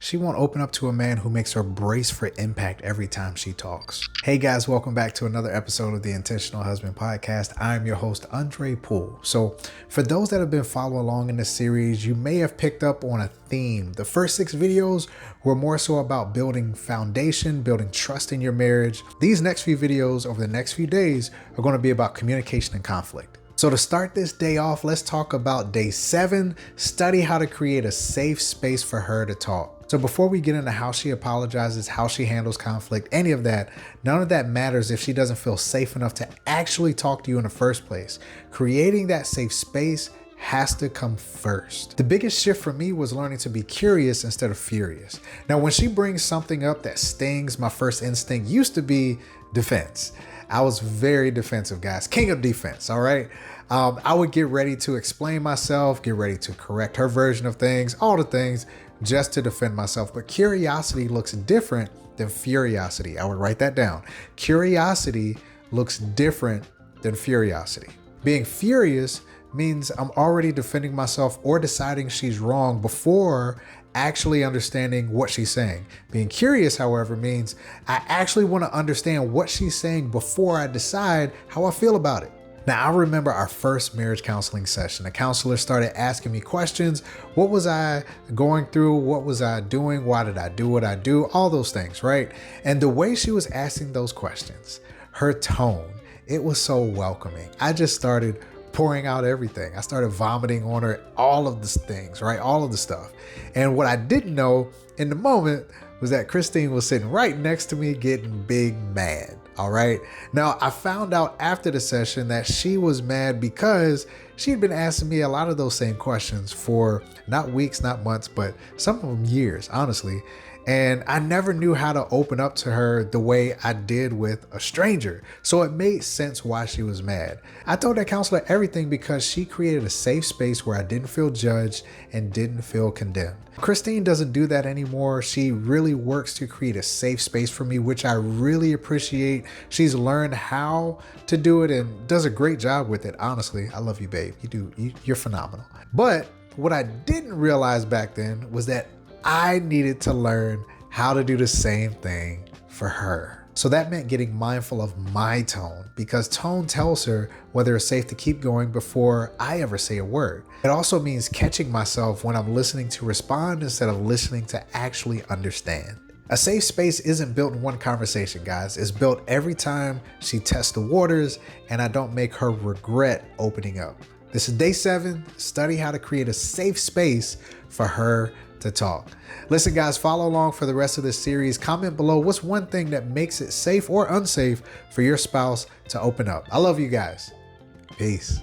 she won't open up to a man who makes her brace for impact every time she talks. Hey guys, welcome back to another episode of the Intentional Husband Podcast. I'm your host, Andre Poole. So for those that have been following along in this series, you may have picked up on a theme. The first 6 videos were more so about building foundation, building trust in your marriage. These next few videos over the next few days are going to be about communication and conflict. So to start this day off, let's talk about day 7, study how to create a safe space for her to talk. So before we get into how she apologizes, how she handles conflict, any of that, none of that matters if she doesn't feel safe enough to actually talk to you in the first place. Creating that safe space has to come first. The biggest shift for me was learning to be curious instead of furious. Now, when she brings something up that stings, my first instinct used to be defense. I was very defensive, guys. King of defense, all right? I would get ready to explain myself, get ready to correct her version of things, all the things, just to defend myself. But curiosity looks different than furiosity. I would write that down. Curiosity looks different than furiosity. Being furious means I'm already defending myself or deciding she's wrong before actually understanding what she's saying. Being curious, however, means I actually want to understand what she's saying before I decide how I feel about it. Now, I remember our first marriage counseling session. The counselor started asking me questions. What was I going through? What was I doing? Why did I do what I do? All those things, right? And the way she was asking those questions, her tone, it was so welcoming. I just started pouring out everything. I started vomiting on her, all of the things, right? All of the stuff. And what I didn't know in the moment was that Christine was sitting right next to me getting big mad. All right. Now, I found out after the session that she was mad because she'd been asking me a lot of those same questions for not weeks, not months, but some of them years, honestly. And I never knew how to open up to her the way I did with a stranger. So it made sense why she was mad. I told that counselor everything because she created a safe space where I didn't feel judged and didn't feel condemned. Christine doesn't do that anymore. She really works to create a safe space for me, which I really appreciate. She's learned how to do it and does a great job with it. Honestly, I love you, babe. You're phenomenal. But what I didn't realize back then was that I needed to learn how to do the same thing for her. So that meant getting mindful of my tone, because tone tells her whether it's safe to keep going before I ever say a word. It also means catching myself when I'm listening to respond instead of listening to actually understand. A safe space isn't built in one conversation, guys. It's built every time she tests the waters and I don't make her regret opening up. This is day 7. Study how to create a safe space for her to talk. Listen, guys, follow along for the rest of this series. Comment below what's one thing that makes it safe or unsafe for your spouse to open up. I love you guys. Peace.